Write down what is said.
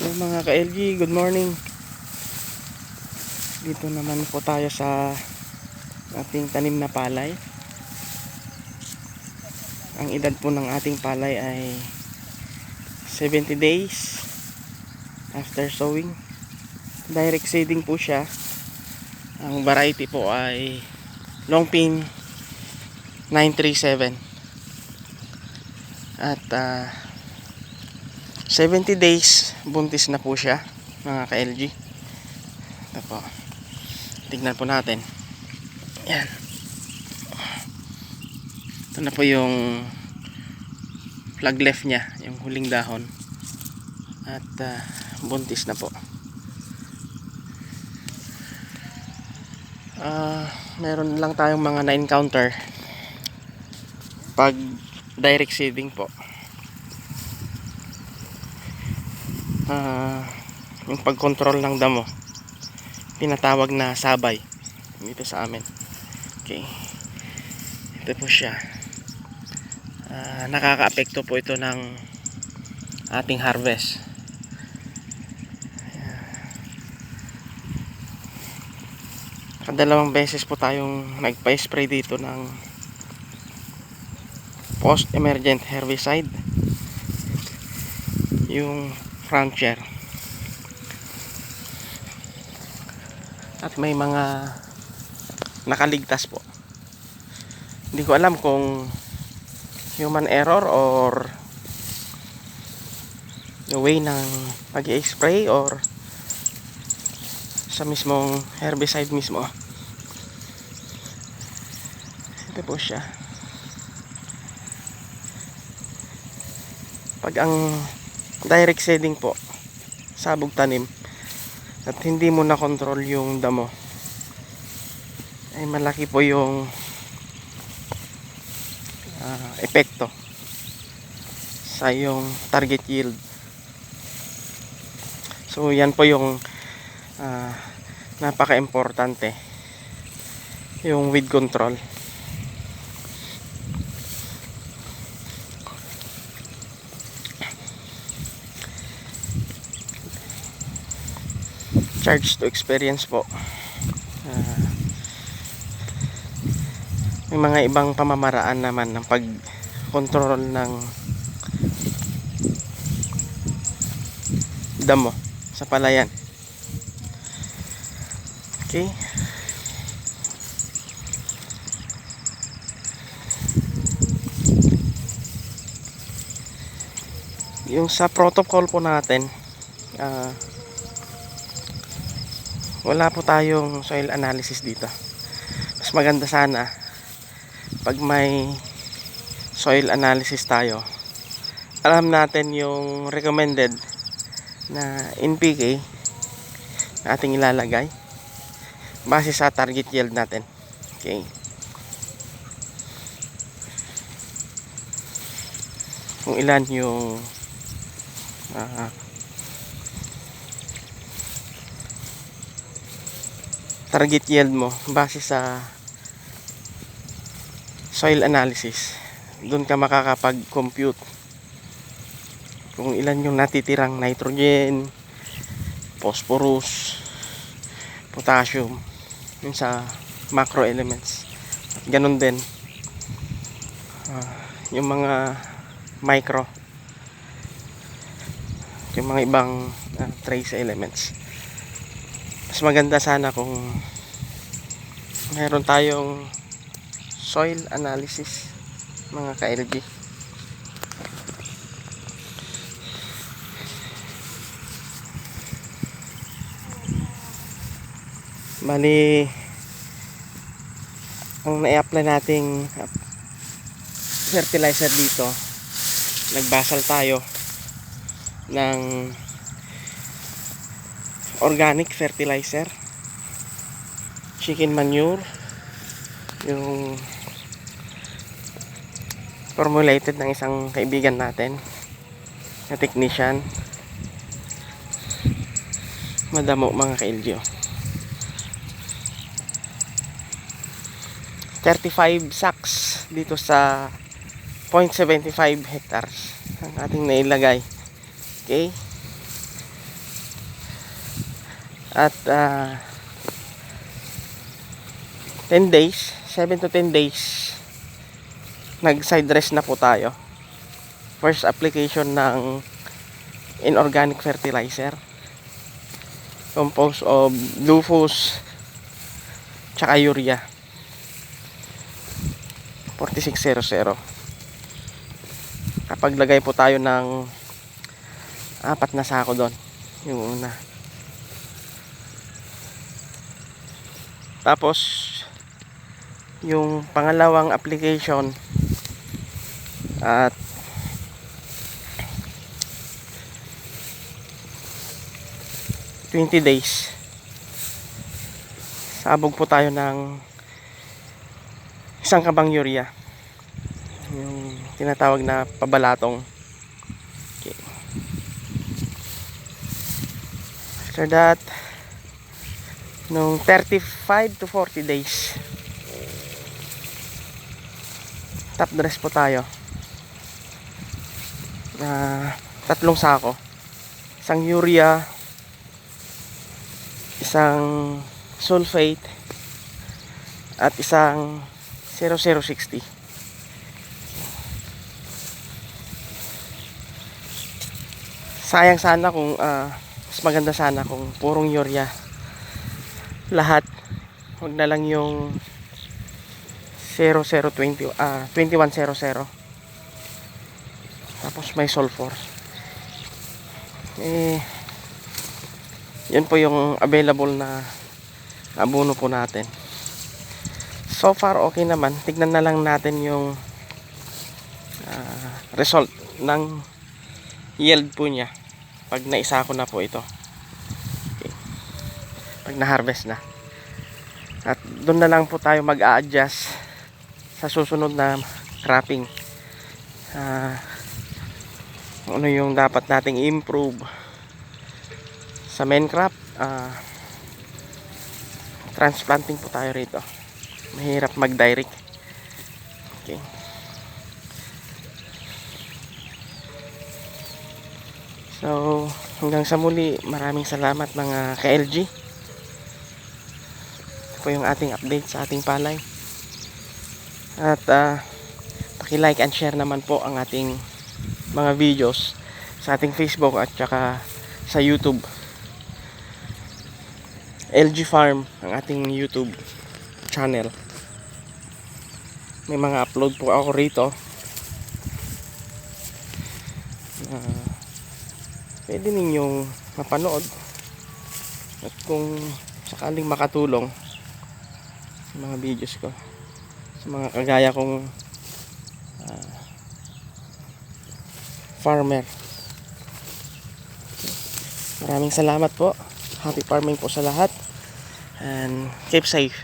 Hello mga ka-LG, good morning. Dito naman po tayo sa ating tanim na palay. Ang edad po ng ating palay ay 70 days after sowing. Direct seeding po siya. Ang variety po ay Longpin 937. At 70 days buntis na po siya mga ka-LG. Ito po, tignan po natin. Yan, ito na po yung flag left nya, yung huling dahon. At buntis na po. Meron lang tayong mga na-encounter pag direct seeding po. Yung pag-control ng damo, tinatawag na sabay dito sa amin. Okay, ito po siya. Nakaka-apekto po ito ng ating harvest. Kadalawang beses po tayong nagpa-spray dito ng post-emergent herbicide, yung Frontier. At may mga nakaligtas po. Hindi ko alam kung human error or the way ng pag-i-spray or sa mismong herbicide mismo. Ito po siya. Pag ang direct seeding po, sabog tanim, at hindi mo na control yung damo, ay malaki po yung epekto sa yung target yield. So yan po yung napaka-importante, yung weed control. Charge to experience po. May mga ibang pamamaraan naman ng pag-control ng damo sa palayan. Okay, yung sa protocol po natin, wala po tayong soil analysis dito. Mas maganda sana pag may soil analysis tayo, alam natin yung recommended na NPK na ating ilalagay base sa target yield natin. Okay, kung ilan yung target yield mo base sa soil analysis, doon ka makakapag-compute kung ilan yung natitirang nitrogen, phosphorus, potassium, yun sa macro elements. At ganun din yung mga micro, yung mga ibang trace elements. Mas maganda sana kung meron tayong soil analysis mga ka-LG. Bali, ang na-apply nating fertilizer dito, nagbasal tayo ng organic fertilizer, chicken manure, yung formulated ng isang kaibigan natin na technician. Madamo mga ka-LG. 35 sacks dito sa 0.75 hectares ang ating nailagay. Okay, At 10 days, 7 to 10 days, nag side dress na po tayo. First application ng inorganic fertilizer composed of Lufus tsaka urea 4600. Kapag lagay po tayo ng 4 na sako doon, yung una. Tapos yung pangalawang application at ...20 days, sabog po tayo ng isang kabang urea, yung tinatawag na pabalatong. Okay. After that, nung 35 to 40 days, top dress po tayo na 3 sako, isang urea, isang sulfate at isang 0060. Sayang sana kung mas maganda sana kung purong urea lahat, huwag na lang yung 2100 tapos may sulfur. Yun po yung available na abono po natin. So far okay naman. Tignan na lang natin yung result ng yield po niya pag naisako na po ito. Okay. Pag na-harvest na. At doon na lang po tayo mag-a-adjust sa susunod na cropping. Ano yung dapat nating improve sa main crop. Transplanting po tayo rito. Mahirap mag-direct. Okay. So, hanggang sa muli, maraming salamat mga ka-LG. Ito po yung ating update sa ating palay. At paki-like and share naman po ang ating mga videos sa ating Facebook at saka sa YouTube. LG Farm ang ating YouTube channel. May mga upload po ako rito. Pwede ninyong mapanood at kung sakaling makatulong sa mga videos ko, sa mga kagaya kong farmer. Maraming salamat po. Happy farming po sa lahat and keep safe.